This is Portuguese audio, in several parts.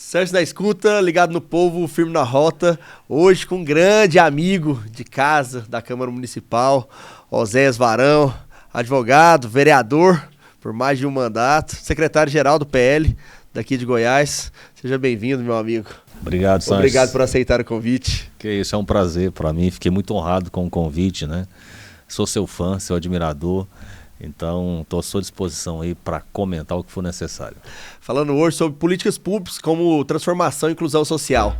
Sérgio da Escuta, ligado no povo, firme na rota. Hoje com um grande amigo de casa da Câmara Municipal, Oséias Varão, advogado, vereador por mais de um mandato, secretário-geral do PL daqui de Goiás. Seja bem-vindo, meu amigo. Obrigado, Sanches. Obrigado por aceitar o convite. Que isso, é um prazer para mim. Fiquei muito honrado com o convite, né? Sou seu fã, seu admirador. Então, estou à sua disposição aí para comentar o que for necessário. Falando hoje sobre políticas públicas como transformação e inclusão social.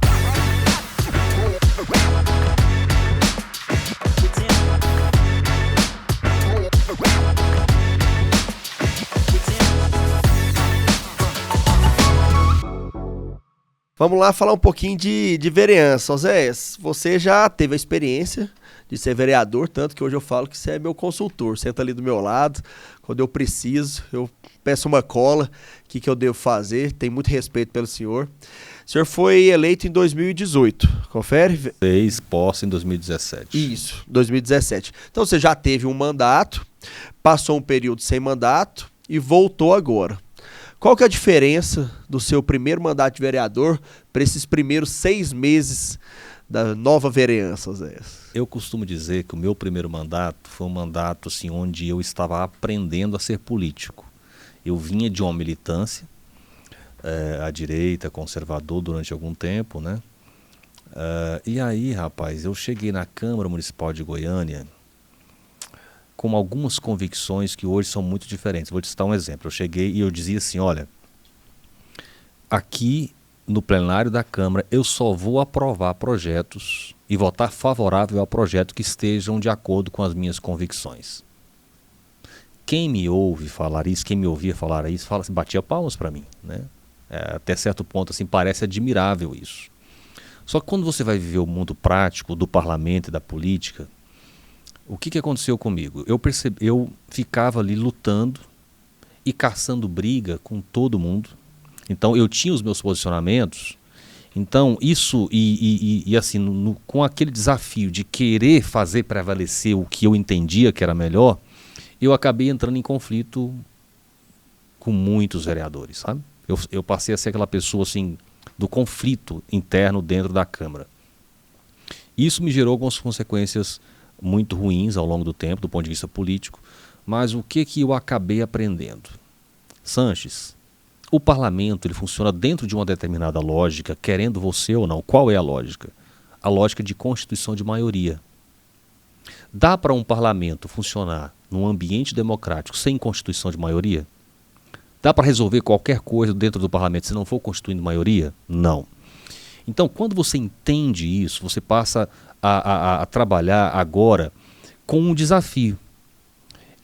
Vamos lá falar um pouquinho de vereança. Oséias, você já teve a experiência de ser vereador, tanto que hoje eu falo que você é meu consultor. Senta ali do meu lado, quando eu preciso, eu peço uma cola, o que eu devo fazer, tenho muito respeito pelo senhor. O senhor foi eleito em 2018, confere? Fez posse em 2017. Isso, 2017. Então você já teve um mandato, passou um período sem mandato e voltou agora. Qual que é a diferença do seu primeiro mandato de vereador para esses primeiros 6 meses da nova vereança, Oséias? Eu costumo dizer que o meu primeiro mandato foi um mandato assim, onde eu estava aprendendo a ser político. Eu vinha de uma militância à direita, conservador durante algum tempo, né? E aí, rapaz, eu cheguei na Câmara Municipal de Goiânia com algumas convicções que hoje são muito diferentes. Vou te citar um exemplo. Eu cheguei e eu dizia assim, olha, aqui no plenário da Câmara eu só vou aprovar projetos e votar favorável ao projeto que estejam de acordo com as minhas convicções. Quem me ouve falar isso, quem me ouvia falar isso, batia palmas para mim, né? Até certo ponto assim, parece admirável isso. Só que quando você vai viver o mundo prático do parlamento e da política, o que aconteceu comigo? Eu ficava ali lutando e caçando briga com todo mundo. Então eu tinha os meus posicionamentos. Então isso, assim, com aquele desafio de querer fazer prevalecer o que eu entendia que era melhor, eu acabei entrando em conflito com muitos vereadores, sabe? Eu passei a ser aquela pessoa assim, do conflito interno dentro da Câmara. Isso me gerou algumas consequências muito ruins ao longo do tempo, do ponto de vista político, mas o que eu acabei aprendendo? Sanches, o parlamento ele funciona dentro de uma determinada lógica, querendo você ou não. Qual é a lógica? A lógica de constituição de maioria. Dá para um parlamento funcionar num ambiente democrático sem constituição de maioria? Dá para resolver qualquer coisa dentro do parlamento se não for constituindo maioria? Não. Então, quando você entende isso, você passa a trabalhar agora com um desafio.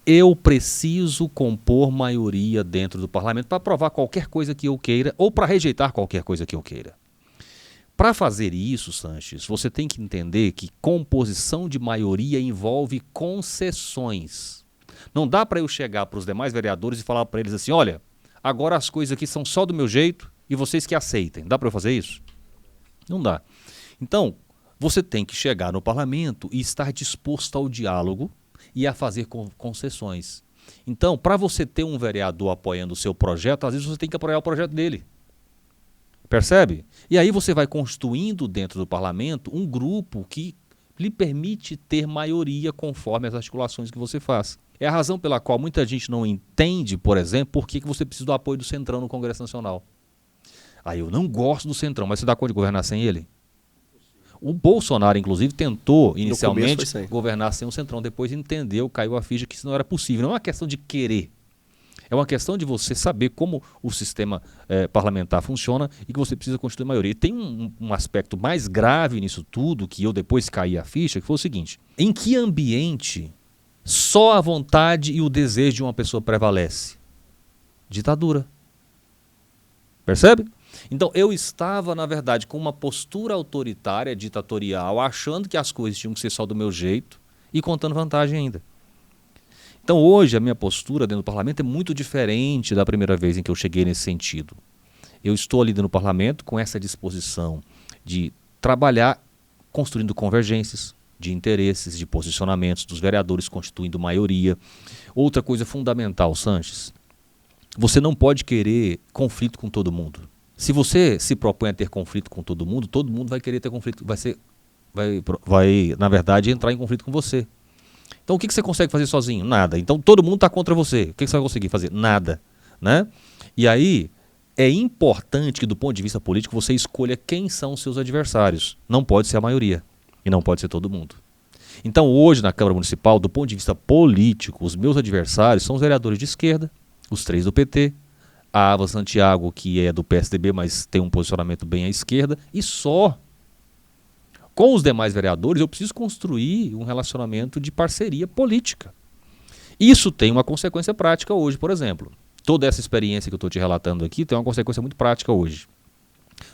Eu preciso compor maioria dentro do parlamento para aprovar qualquer coisa que eu queira ou para rejeitar qualquer coisa que eu queira. Para fazer isso, Sanches, você tem que entender que composição de maioria envolve concessões. Não dá para eu chegar para os demais vereadores e falar para eles assim, olha, agora as coisas aqui são só do meu jeito e vocês que aceitem. Dá para eu fazer isso? Não dá. Então, você tem que chegar no parlamento e estar disposto ao diálogo e a fazer concessões. Então, para você ter um vereador apoiando o seu projeto, às vezes você tem que apoiar o projeto dele. Percebe? E aí você vai construindo dentro do parlamento um grupo que lhe permite ter maioria conforme as articulações que você faz. É a razão pela qual muita gente não entende, por exemplo, por que você precisa do apoio do Centrão no Congresso Nacional. Eu não gosto do Centrão, mas você dá conta de governar sem ele? O Bolsonaro, inclusive, tentou inicialmente governar sem o Centrão, depois entendeu, caiu a ficha que isso não era possível. Não é uma questão de querer, é uma questão de você saber como o sistema parlamentar funciona e que você precisa constituir maioria. E tem um aspecto mais grave nisso tudo, que eu depois caí a ficha, que foi o seguinte: em que ambiente só a vontade e o desejo de uma pessoa prevalece? Ditadura. Percebe? Então eu estava, na verdade, com uma postura autoritária, ditatorial, achando que as coisas tinham que ser só do meu jeito e contando vantagem ainda. Então hoje a minha postura dentro do parlamento é muito diferente da primeira vez em que eu cheguei nesse sentido. Eu estou ali dentro do parlamento com essa disposição de trabalhar construindo convergências de interesses, de posicionamentos dos vereadores constituindo maioria. Outra coisa fundamental, Sanches, você não pode querer conflito com todo mundo. Se você se propõe a ter conflito com todo mundo vai querer ter conflito, vai, na verdade, entrar em conflito com você. Então o que você consegue fazer sozinho? Nada. Então todo mundo está contra você. O que você vai conseguir fazer? Nada. Né? E aí é importante que, do ponto de vista político, você escolha quem são os seus adversários. Não pode ser a maioria. E não pode ser todo mundo. Então hoje, na Câmara Municipal, do ponto de vista político, os meus adversários são os vereadores de esquerda, os 3 do PT, a Ava Santiago, que é do PSDB, mas tem um posicionamento bem à esquerda, e só. Com os demais vereadores, eu preciso construir um relacionamento de parceria política. Isso tem uma consequência prática hoje, por exemplo. Toda essa experiência que eu estou te relatando aqui tem uma consequência muito prática hoje.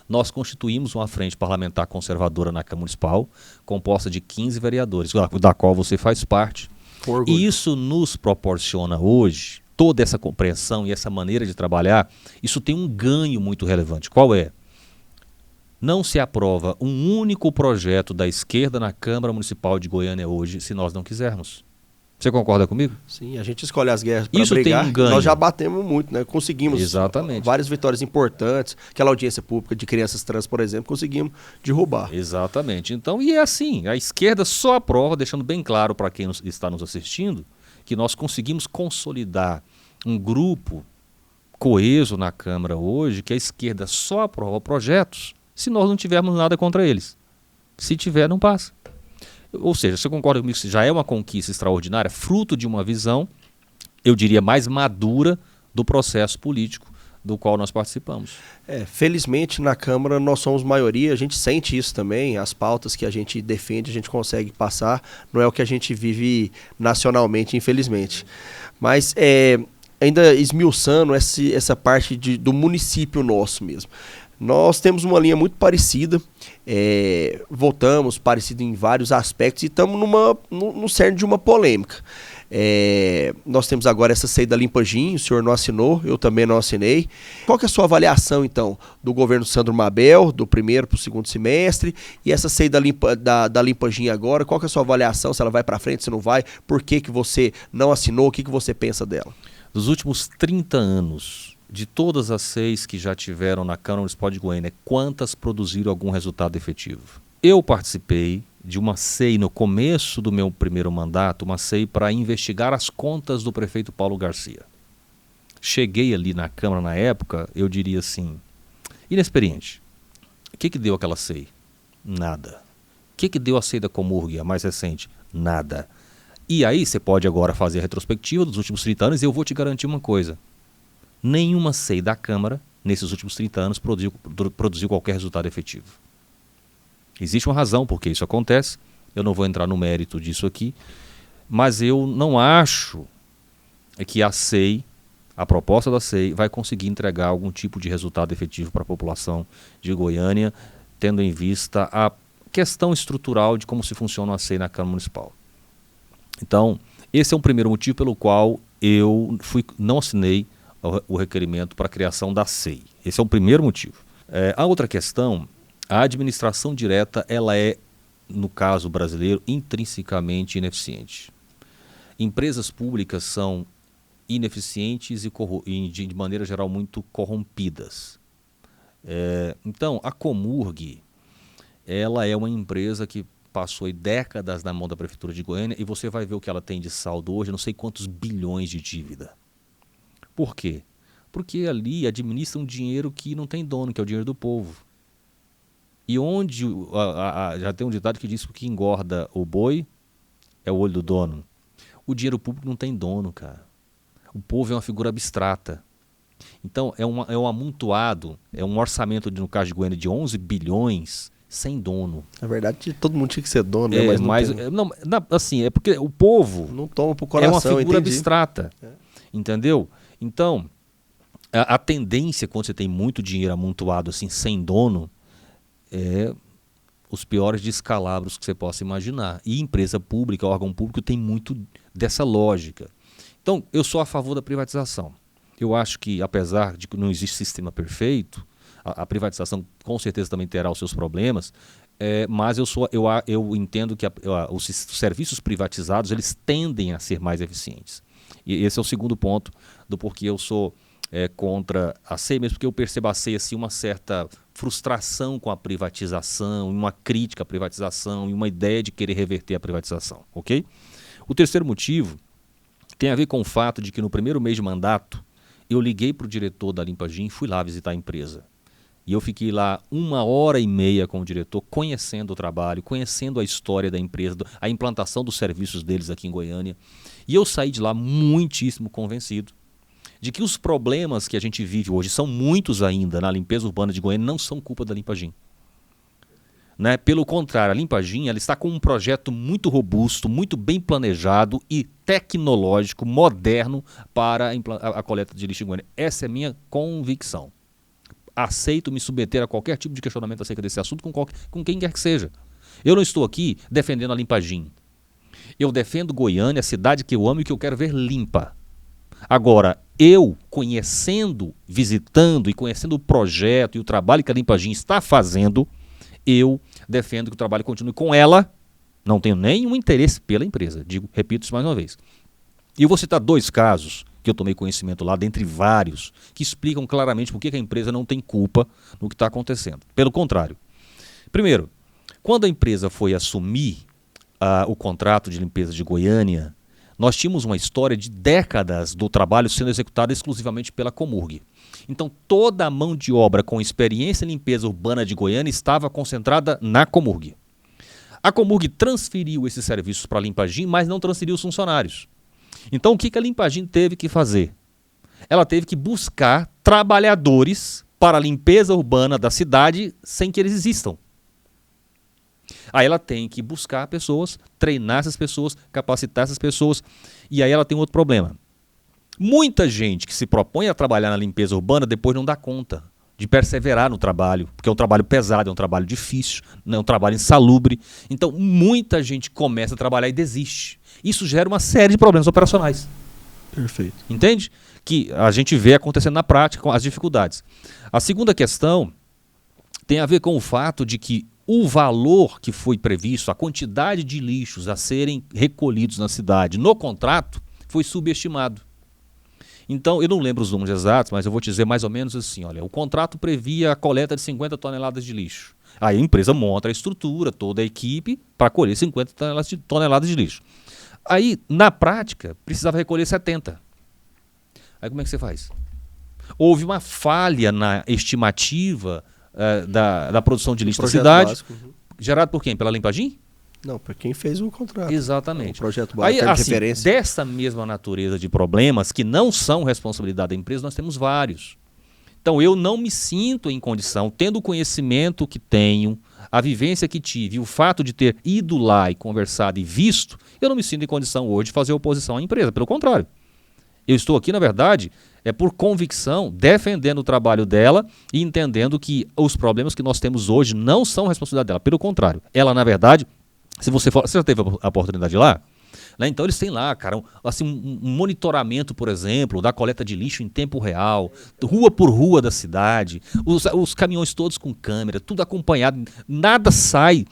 Nós constituímos uma frente parlamentar conservadora na Câmara Municipal, composta de 15 vereadores, da qual você faz parte. E isso nos proporciona hoje, toda essa compreensão e essa maneira de trabalhar, isso tem um ganho muito relevante. Qual é? Não se aprova um único projeto da esquerda na Câmara Municipal de Goiânia hoje, se nós não quisermos. Você concorda comigo? Sim, a gente escolhe as guerras para isso brigar. Tem um ganho. Nós já batemos muito, né? Conseguimos Exatamente. Várias vitórias importantes. Aquela audiência pública de crianças trans, por exemplo, conseguimos derrubar. Exatamente. Então, e é assim, a esquerda só aprova, deixando bem claro para quem está nos assistindo, que nós conseguimos consolidar um grupo coeso na Câmara hoje, que a esquerda só aprova projetos se nós não tivermos nada contra eles. Se tiver, não passa. Ou seja, você concorda comigo que já é uma conquista extraordinária, fruto de uma visão, eu diria, mais madura do processo político do qual nós participamos. Felizmente, na Câmara nós somos maioria, a gente sente isso também, as pautas que a gente defende, a gente consegue passar, não é o que a gente vive nacionalmente, infelizmente. Mas ainda esmiuçando essa parte do município nosso mesmo. Nós temos uma linha muito parecida, voltamos parecido em vários aspectos e estamos no cerne de uma polêmica. Nós temos agora essa CEI da Limpa Gin, o senhor não assinou, eu também não assinei. Qual que é a sua avaliação, então, do governo Sandro Mabel, do primeiro para o segundo semestre, e essa CEI da Limpa Gin agora, qual que é a sua avaliação, se ela vai para frente, se não vai, por que você não assinou, o que você pensa dela? Dos últimos 30 anos, de todas as 6 que já tiveram na Câmara Municipal de Goiânia, quantas produziram algum resultado efetivo? Eu participei de uma CEI no começo do meu primeiro mandato, uma CEI para investigar as contas do prefeito Paulo Garcia. Cheguei ali na Câmara na época, eu diria assim, inexperiente. O que deu aquela CEI? Nada. O que deu a CEI da Comurg, a mais recente? Nada. E aí você pode agora fazer a retrospectiva dos últimos 30 anos e eu vou te garantir uma coisa. Nenhuma CEI da Câmara, nesses últimos 30 anos, produziu qualquer resultado efetivo. Existe uma razão por que isso acontece, eu não vou entrar no mérito disso aqui, mas eu não acho que a CEI, a proposta da CEI, vai conseguir entregar algum tipo de resultado efetivo para a população de Goiânia, tendo em vista a questão estrutural de como se funciona a CEI na Câmara Municipal. Então, esse é um primeiro motivo pelo qual eu não assinei o requerimento para a criação da CEI. Esse é o primeiro motivo. A outra questão, a administração direta, ela é, no caso brasileiro, intrinsecamente ineficiente. Empresas públicas são ineficientes e de maneira geral, muito corrompidas. Então, a Comurg, ela é uma empresa que passou aí décadas na mão da Prefeitura de Goiânia e você vai ver o que ela tem de saldo hoje, não sei quantos bilhões de dívida. Por quê? Porque ali administra um dinheiro que não tem dono, que é o dinheiro do povo. E onde já tem um ditado que diz que o que engorda o boi é o olho do dono. O dinheiro público não tem dono, cara. O povo é uma figura abstrata. Então é um amontoado, é um orçamento, no caso de Goiânia, de 11 bilhões sem dono. Na verdade, todo mundo tinha que ser dono, né? Assim, é porque o povo não toma pro coração, é uma figura entendi. abstrata. Entendeu? Então, a tendência quando você tem muito dinheiro amontoado assim, sem dono, é os piores descalabros que você possa imaginar. E empresa pública, órgão público, tem muito dessa lógica. Então, eu sou a favor da privatização. Eu acho que, apesar de que não existe sistema perfeito, a privatização com certeza também terá os seus problemas, mas eu entendo que os serviços privatizados eles tendem a ser mais eficientes. E esse é o segundo ponto do porquê eu sou contra a CEI, mesmo porque eu percebo a CEI assim, uma certa frustração com a privatização, uma crítica à privatização e uma ideia de querer reverter a privatização, ok? O terceiro motivo tem a ver com o fato de que no primeiro mês de mandato eu liguei para o diretor da Limpagin e fui lá visitar a empresa. E eu fiquei lá 1h30 com o diretor, conhecendo o trabalho, conhecendo a história da empresa, a implantação dos serviços deles aqui em Goiânia. E eu saí de lá muitíssimo convencido de que os problemas que a gente vive hoje, são muitos ainda na limpeza urbana de Goiânia, não são culpa da Limpagin. Né? Pelo contrário, a Limpagin ela está com um projeto muito robusto, muito bem planejado e tecnológico, moderno para a coleta de lixo em Goiânia. Essa é a minha convicção. Aceito me submeter a qualquer tipo de questionamento acerca desse assunto com quem quer que seja. Eu não estou aqui defendendo a Limpagin. Eu defendo Goiânia, a cidade que eu amo e que eu quero ver limpa. Agora, eu conhecendo, visitando e conhecendo o projeto e o trabalho que a Limpagin está fazendo, eu defendo que o trabalho continue com ela. Não tenho nenhum interesse pela empresa. Repito isso mais uma vez. E eu vou citar 2 casos que eu tomei conhecimento lá, dentre vários, que explicam claramente por que a empresa não tem culpa no que está acontecendo. Pelo contrário. Primeiro, quando a empresa foi assumir o contrato de limpeza de Goiânia, nós tínhamos uma história de décadas do trabalho sendo executado exclusivamente pela Comurg. Então, toda a mão de obra com experiência em limpeza urbana de Goiânia estava concentrada na Comurg. A Comurg transferiu esses serviços para a Limpagin, mas não transferiu os funcionários. Então, o que a Limpagin teve que fazer? Ela teve que buscar trabalhadores para a limpeza urbana da cidade sem que eles existam. Aí ela tem que buscar pessoas, treinar essas pessoas, capacitar essas pessoas. E aí ela tem outro problema. Muita gente que se propõe a trabalhar na limpeza urbana depois não dá conta de perseverar no trabalho, porque é um trabalho pesado, é um trabalho difícil, é um trabalho insalubre. Então, muita gente começa a trabalhar e desiste. Isso gera uma série de problemas operacionais. Perfeito. Entende? Que a gente vê acontecendo na prática com as dificuldades. A segunda questão tem a ver com o fato de que o valor que foi previsto, a quantidade de lixos a serem recolhidos na cidade no contrato, foi subestimado. Então, eu não lembro os números exatos, mas eu vou te dizer mais ou menos assim, olha, o contrato previa a coleta de 50 toneladas de lixo. Aí a empresa monta a estrutura, toda a equipe, para colher 50 toneladas de lixo. Aí, na prática, precisava recolher 70. Aí como é que você faz? Houve uma falha na estimativa da produção de lixo da cidade, básico, gerado por quem? Pela Limpagin? Não, para quem fez o contrato. Exatamente. O projeto básico de assim, referência. Dessa mesma natureza de problemas, que não são responsabilidade da empresa, nós temos vários. Então, eu não me sinto em condição, tendo o conhecimento que tenho, a vivência que tive, o fato de ter ido lá e conversado e visto, eu não me sinto em condição hoje de fazer oposição à empresa. Pelo contrário. Eu estou aqui, na verdade, por convicção, defendendo o trabalho dela e entendendo que os problemas que nós temos hoje não são responsabilidade dela. Pelo contrário, ela, na verdade, se você for, você já teve a oportunidade de ir lá? Né? Então eles têm lá, cara, assim, um monitoramento, por exemplo, da coleta de lixo em tempo real, rua por rua da cidade, os caminhões todos com câmera, tudo acompanhado, nada sai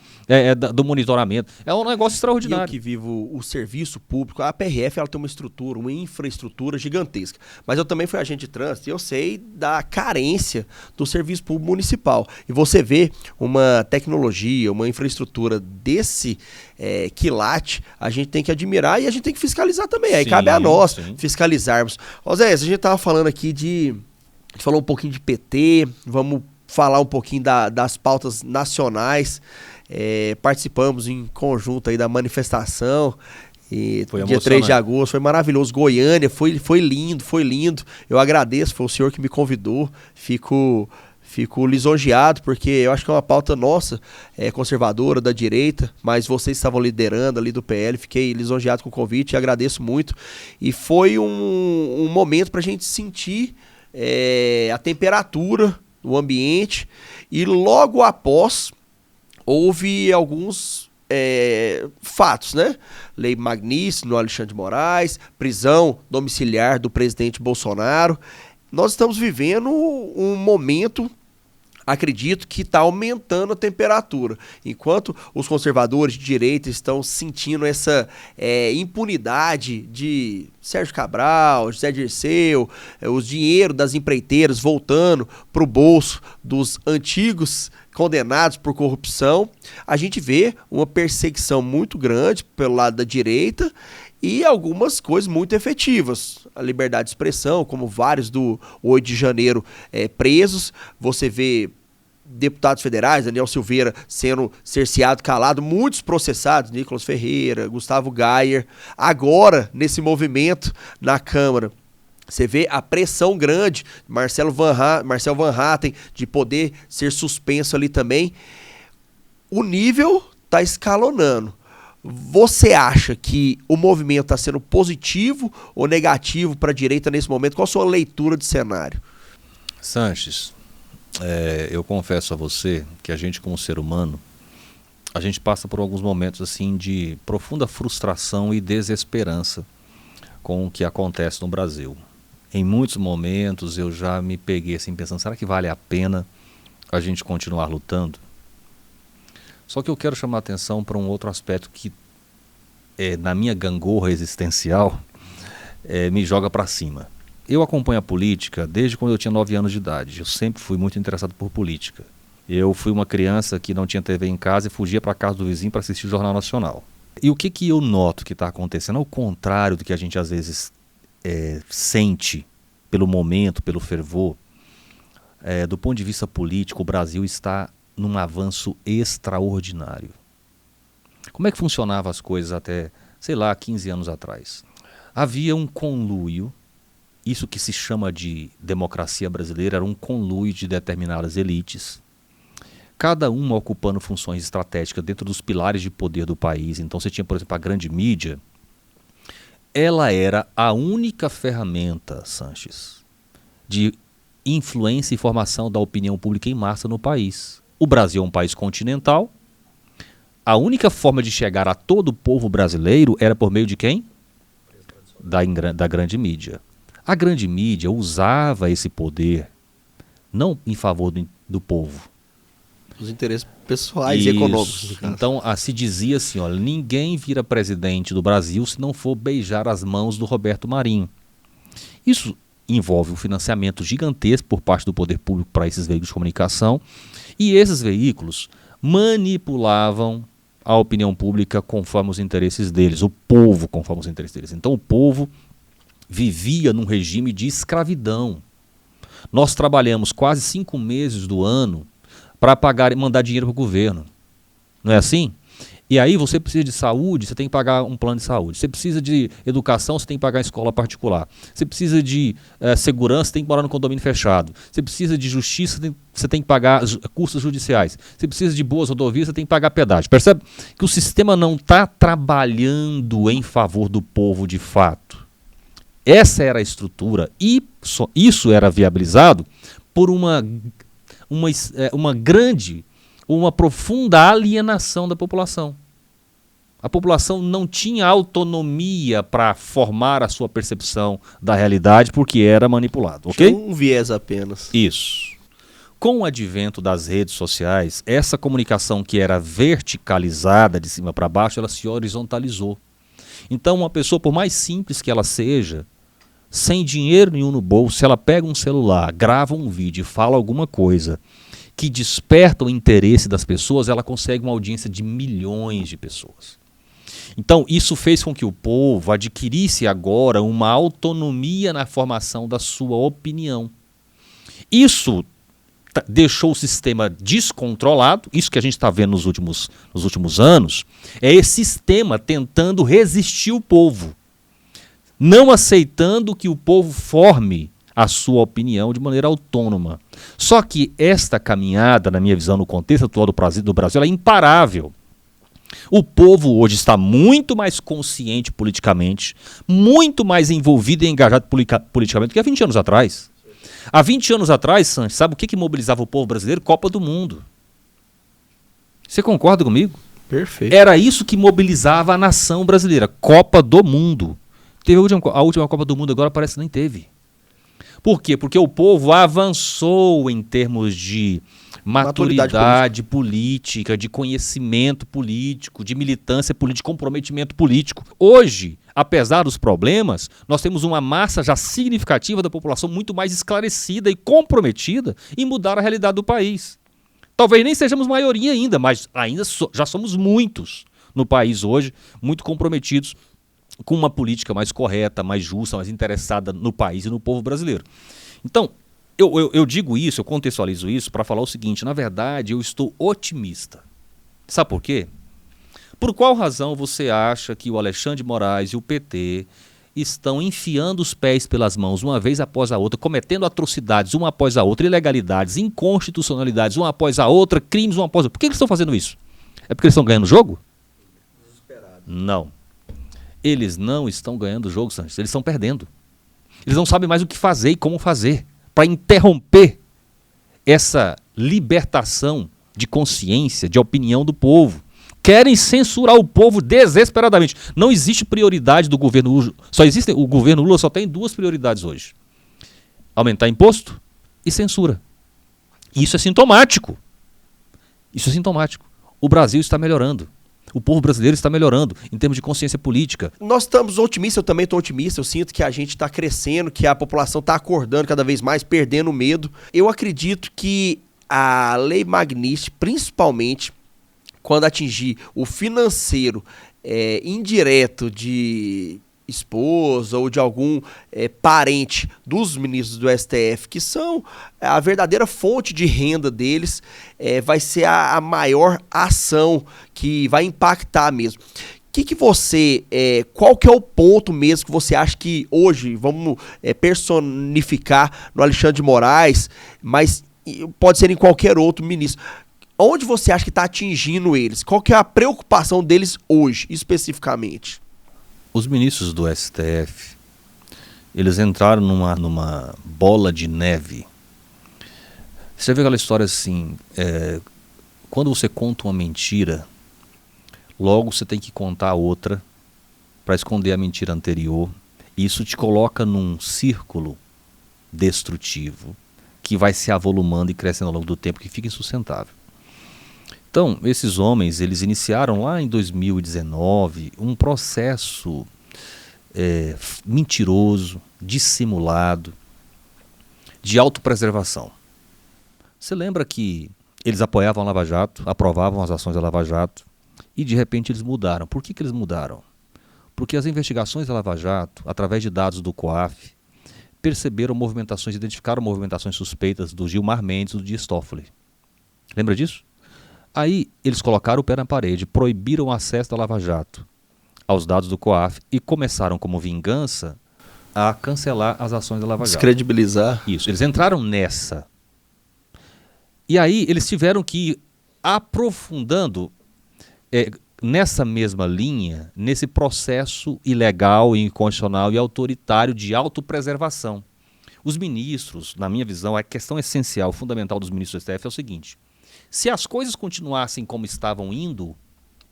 do monitoramento. É um negócio extraordinário. Eu que vivo o serviço público, a PRF ela tem uma estrutura, uma infraestrutura gigantesca. Mas eu também fui agente de trânsito e eu sei da carência do serviço público municipal. E você vê uma tecnologia, uma infraestrutura desse quilate, a gente tem que admirar e a gente tem que fiscalizar também. Aí cabe a nós fiscalizarmos. Ó Zé, a gente estava falando aqui a gente falou um pouquinho de PT, vamos falar um pouquinho das pautas nacionais. Participamos em conjunto aí da manifestação. E foi dia 3 de agosto, foi maravilhoso. Goiânia, foi lindo. Eu agradeço, foi o senhor que me convidou. Fico lisonjeado, porque eu acho que é uma pauta nossa, conservadora, da direita, mas vocês estavam liderando ali do PL, fiquei lisonjeado com o convite e agradeço muito. E foi um momento para a gente sentir a temperatura do ambiente, e logo após houve alguns fatos, né? Lei Magnífica no Alexandre de Moraes, prisão domiciliar do presidente Bolsonaro. Nós estamos vivendo um momento acredito que está aumentando a temperatura. Enquanto os conservadores de direita estão sentindo essa impunidade de Sérgio Cabral, José Dirceu, os dinheiros das empreiteiras voltando para o bolso dos antigos condenados por corrupção, a gente vê uma perseguição muito grande pelo lado da direita e algumas coisas muito efetivas. A liberdade de expressão, como vários do 8 de janeiro presos, você vê deputados federais, Daniel Silveira sendo cerceado, calado, muitos processados, Nicolas Ferreira, Gustavo Gayer. Agora, nesse movimento na Câmara, você vê a pressão grande, Marcel Van Hatten, de poder ser suspenso ali também. O nível está escalonando. Você acha que o movimento está sendo positivo ou negativo para a direita nesse momento? Qual a sua leitura de cenário? Sanches, eu confesso a você que a gente, como ser humano, a gente passa por alguns momentos assim de profunda frustração e desesperança com o que acontece no Brasil. Em muitos momentos eu já me peguei assim pensando, será que vale a pena a gente continuar lutando? Só que eu quero chamar a atenção para um outro aspecto que, na minha gangorra existencial, me joga para cima. Eu acompanho a política desde quando eu tinha 9 anos de idade. Eu sempre fui muito interessado por política. Eu fui uma criança que não tinha TV em casa e fugia para a casa do vizinho para assistir o Jornal Nacional. E o que eu noto que está acontecendo? Ao contrário do que a gente às vezes sente pelo momento, pelo fervor, do ponto de vista político, o Brasil está num avanço extraordinário. Como é que funcionavam as coisas até, 15 anos atrás? Havia um conluio, isso que se chama de democracia brasileira, era um conluio de determinadas elites, cada uma ocupando funções estratégicas dentro dos pilares de poder do país. Então você tinha, por exemplo, a grande mídia. Ela era a única ferramenta, Sanches, de influência e formação da opinião pública em massa no país. O Brasil é um país continental. A única forma de chegar a todo o povo brasileiro era por meio de quem? Da grande mídia. A grande mídia usava esse poder não em favor do povo. Os interesses pessoais e econômicos. Então, se dizia assim, olha, ninguém vira presidente do Brasil se não for beijar as mãos do Roberto Marinho. Isso envolve um financiamento gigantesco por parte do poder público para esses veículos de comunicação, e esses veículos manipulavam a opinião pública conforme os interesses deles, o povo conforme os interesses deles. Então o povo vivia num regime de escravidão. Nós trabalhamos quase 5 meses do ano para pagar e mandar dinheiro para o governo. Não é assim? E aí você precisa de saúde, você tem que pagar um plano de saúde. Você precisa de educação, você tem que pagar escola particular. Você precisa de segurança, você tem que morar no condomínio fechado. Você precisa de justiça, você tem que pagar custos judiciais. Você precisa de boas rodovias, você tem que pagar pedágio. Percebe que o sistema não está trabalhando em favor do povo de fato. Essa era a estrutura e isso era viabilizado por uma profunda alienação da população. A população não tinha autonomia para formar a sua percepção da realidade porque era manipulado, ok? Tinha um viés apenas. Isso. Com o advento das redes sociais, essa comunicação que era verticalizada de cima para baixo, ela se horizontalizou. Então uma pessoa, por mais simples que ela seja, sem dinheiro nenhum no bolso, se ela pega um celular, grava um vídeo e fala alguma coisa que desperta o interesse das pessoas, ela consegue uma audiência de milhões de pessoas. Então, isso fez com que o povo adquirisse agora uma autonomia na formação da sua opinião. Isso deixou o sistema descontrolado, isso que a gente está vendo nos últimos anos, é esse sistema tentando resistir o povo, não aceitando que o povo forme a sua opinião de maneira autônoma. Só que esta caminhada, na minha visão, no contexto atual do Brasil, ela é imparável. O povo hoje está muito mais consciente politicamente, muito mais envolvido e engajado politicamente do que há 20 anos atrás. Há 20 anos atrás, Sanches, sabe o que mobilizava o povo brasileiro? Copa do Mundo. Você concorda comigo? Perfeito. Era isso que mobilizava a nação brasileira, Copa do Mundo. Teve a última Copa do Mundo, agora parece que nem teve. Por quê? Porque o povo avançou em termos de maturidade política, de conhecimento político, de militância política, de comprometimento político. Hoje, apesar dos problemas, nós temos uma massa já significativa da população muito mais esclarecida e comprometida em mudar a realidade do país. Talvez nem sejamos maioria ainda, mas ainda já somos muitos no país hoje, muito comprometidos com uma política mais correta, mais justa, mais interessada no país e no povo brasileiro. Então, eu digo isso, eu contextualizo isso para falar o seguinte: na verdade, eu estou otimista. Sabe por quê? Por qual razão você acha que o Alexandre de Moraes e o PT estão enfiando os pés pelas mãos uma vez após a outra, cometendo atrocidades uma após a outra, ilegalidades, inconstitucionalidades uma após a outra, crimes uma após a outra? Por que eles estão fazendo isso? É porque eles estão ganhando o jogo? Não. Eles não estão ganhando o jogo, Sanches. Eles estão perdendo. Eles não sabem mais o que fazer e como fazer para interromper essa libertação de consciência, de opinião do povo. Querem censurar o povo desesperadamente. Não existe prioridade do governo Lula. O governo Lula só tem duas prioridades hoje: aumentar imposto e censura. Isso é sintomático. Isso é sintomático. O Brasil está melhorando. O povo brasileiro está melhorando em termos de consciência política. Nós estamos otimistas, eu também estou otimista. Eu sinto que a gente está crescendo, que a população está acordando cada vez mais, perdendo o medo. Eu acredito que a Lei Magnitsky, principalmente quando atingir o financeiro indireto de esposa ou de algum parente dos ministros do STF, que são a verdadeira fonte de renda deles, vai ser a maior ação que vai impactar mesmo. Qual que é o ponto mesmo que você acha que hoje, vamos personificar no Alexandre de Moraes, mas pode ser em qualquer outro ministro, onde você acha que está atingindo eles? Qual que é a preocupação deles hoje, especificamente? Os ministros do STF, eles entraram numa bola de neve. Você vê aquela história assim, quando você conta uma mentira, logo você tem que contar outra para esconder a mentira anterior. E isso te coloca num círculo destrutivo que vai se avolumando e crescendo ao longo do tempo, que fica insustentável. Então, esses homens, eles iniciaram lá em 2019 um processo mentiroso, dissimulado, de autopreservação. Você lembra que eles apoiavam a Lava Jato, aprovavam as ações da Lava Jato, e de repente eles mudaram. Por que eles mudaram? Porque as investigações da Lava Jato, através de dados do COAF, identificaram movimentações suspeitas do Gilmar Mendes e do Dias Toffoli. Lembra disso? Aí eles colocaram o pé na parede, proibiram o acesso da Lava Jato aos dados do COAF e começaram, como vingança, a cancelar as ações da Lava Jato. Descredibilizar. Isso, eles entraram nessa. E aí eles tiveram que ir aprofundando nessa mesma linha, nesse processo ilegal, inconstitucional e autoritário de autopreservação. Os ministros, na minha visão, a questão essencial, fundamental dos ministros do STF é o seguinte: se as coisas continuassem como estavam indo,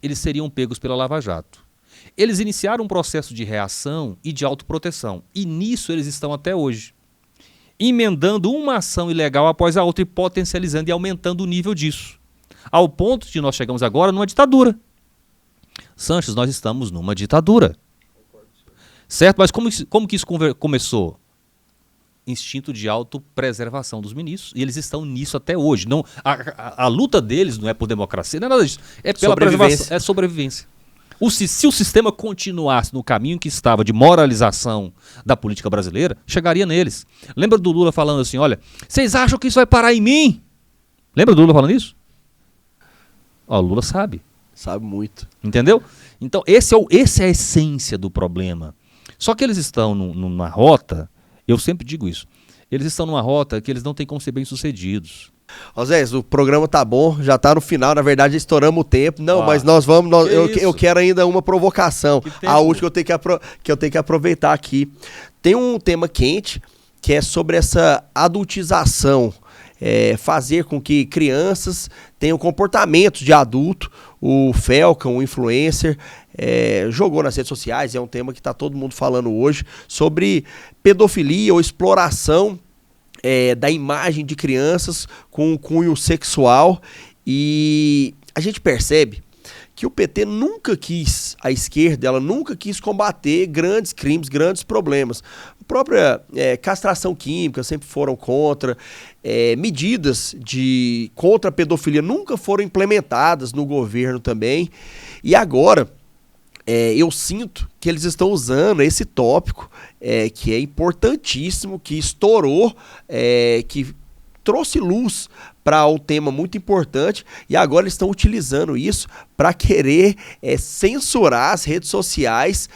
eles seriam pegos pela Lava Jato. Eles iniciaram um processo de reação e de autoproteção. E nisso eles estão até hoje. Emendando uma ação ilegal após a outra e potencializando e aumentando o nível disso. Ao ponto de nós chegamos agora numa ditadura. Sanches, nós estamos numa ditadura. Certo? Mas como que isso começou? Instinto de autopreservação dos ministros, e eles estão nisso até hoje. Não, a luta deles não é por democracia, não é nada disso. É pela preservação, é sobrevivência. Se o sistema continuasse no caminho que estava de moralização da política brasileira, chegaria neles. Lembra do Lula falando assim: olha, vocês acham que isso vai parar em mim? Lembra do Lula falando isso? Ó, o Lula sabe. Sabe muito. Entendeu? Então, essa é a essência do problema. Só que eles estão numa rota. Eu sempre digo isso. Eles estão numa rota que eles não têm como ser bem-sucedidos. Osés, o programa tá bom, já tá no final, na verdade estouramos o tempo. Não, mas nós vamos, eu quero ainda uma provocação. A última que eu tenho que aproveitar aqui. Tem um tema quente que é sobre essa adultização, fazer com que crianças tenham comportamentos de adulto. O Falcon, o influencer, jogou nas redes sociais, é um tema que está todo mundo falando hoje, sobre pedofilia ou exploração da imagem de crianças com cunho sexual, e a gente percebe que o PT nunca quis, a esquerda, ela nunca quis combater grandes crimes, grandes problemas. A própria castração química sempre foram contra, medidas contra a pedofilia nunca foram implementadas no governo também, e agora eu sinto que eles estão usando esse tópico que é importantíssimo, que estourou, que trouxe luz para um tema muito importante, e agora eles estão utilizando isso para querer censurar as redes sociais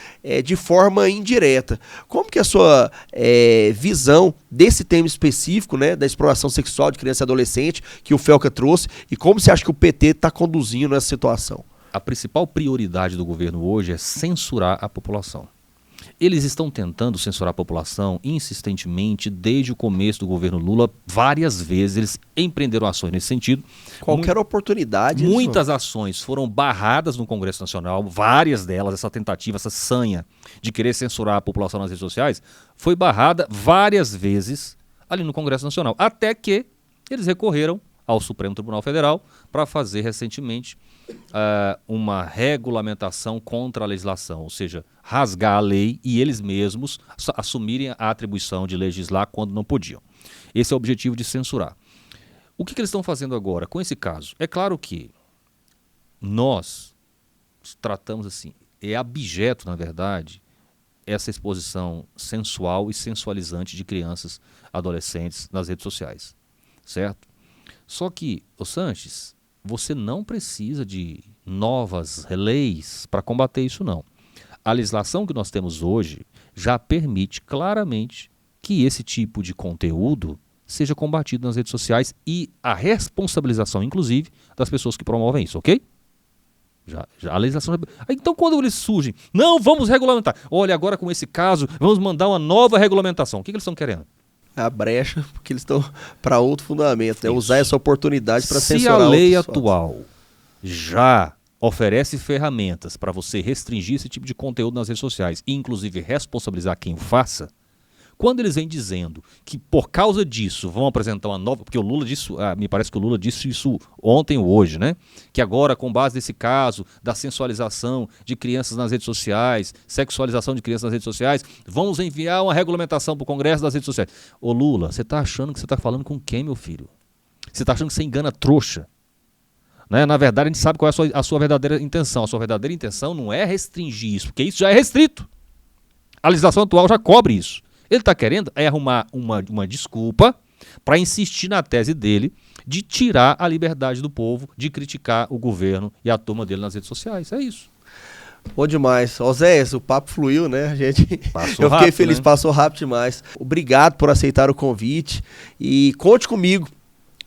de forma indireta. Como que é a sua visão desse tema específico, né, da exploração sexual de criança e adolescente, que o Felca trouxe, e como você acha que o PT está conduzindo essa situação? A principal prioridade do governo hoje é censurar a população. Eles estão tentando censurar a população insistentemente desde o começo do governo Lula. Várias vezes eles empreenderam ações nesse sentido. Qualquer oportunidade. Muitas ações foram barradas no Congresso Nacional, várias delas, essa tentativa, essa sanha de querer censurar a população nas redes sociais, foi barrada várias vezes ali no Congresso Nacional, até que eles recorreram ao Supremo Tribunal Federal para fazer recentemente uma regulamentação contra a legislação, ou seja, rasgar a lei e eles mesmos assumirem a atribuição de legislar quando não podiam. Esse é o objetivo de censurar. O que eles estão fazendo agora com esse caso? É claro que nós tratamos assim, é abjeto, na verdade, essa exposição sensual e sensualizante de crianças, adolescentes nas redes sociais, certo? Só que, ô Sanches, você não precisa de novas leis para combater isso, não. A legislação que nós temos hoje já permite claramente que esse tipo de conteúdo seja combatido nas redes sociais e a responsabilização, inclusive, das pessoas que promovem isso, ok? Já a legislação... Então, quando eles surgem, não, vamos regulamentar. Olha, agora com esse caso, vamos mandar uma nova regulamentação. O que eles estão querendo? A brecha, porque eles estão para outro fundamento, né? Usar essa oportunidade para censurar. Se a lei atual já oferece ferramentas para você restringir esse tipo de conteúdo nas redes sociais e inclusive responsabilizar quem o faça, quando eles vêm dizendo que por causa disso vão apresentar uma nova... Porque o Lula disse, me parece que o Lula disse isso ontem ou hoje, né? Que agora, com base nesse caso da sensualização de crianças nas redes sociais, sexualização de crianças nas redes sociais, vamos enviar uma regulamentação para o Congresso das redes sociais. Ô Lula, você está achando que você está falando com quem, meu filho? Você está achando que você engana trouxa? Né? Na verdade, a gente sabe qual é a sua verdadeira intenção. A sua verdadeira intenção não é restringir isso, porque isso já é restrito. A legislação atual já cobre isso. Ele está querendo arrumar uma desculpa para insistir na tese dele de tirar a liberdade do povo de criticar o governo e a turma dele nas redes sociais. É isso. Bom demais. Oséias, o papo fluiu, né? Eu fiquei feliz, né? Passou rápido demais. Obrigado por aceitar o convite e conte comigo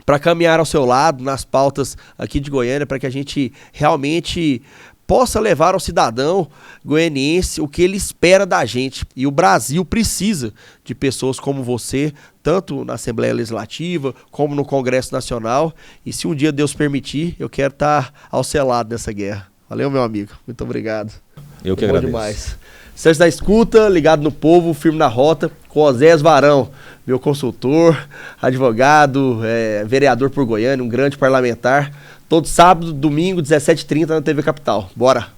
para caminhar ao seu lado nas pautas aqui de Goiânia, para que a gente realmente possa levar ao cidadão goianiense o que ele espera da gente. E o Brasil precisa de pessoas como você, tanto na Assembleia Legislativa como no Congresso Nacional. E se um dia Deus permitir, eu quero estar ao seu lado nessa guerra. Valeu, meu amigo. Muito obrigado. Eu que agradeço. Demais. Sérgio da Escuta, ligado no povo, firme na rota, com Oséias Varão, meu consultor, advogado, vereador por Goiânia, um grande parlamentar. Todo sábado, domingo, 17h30 na TV Capital. Bora!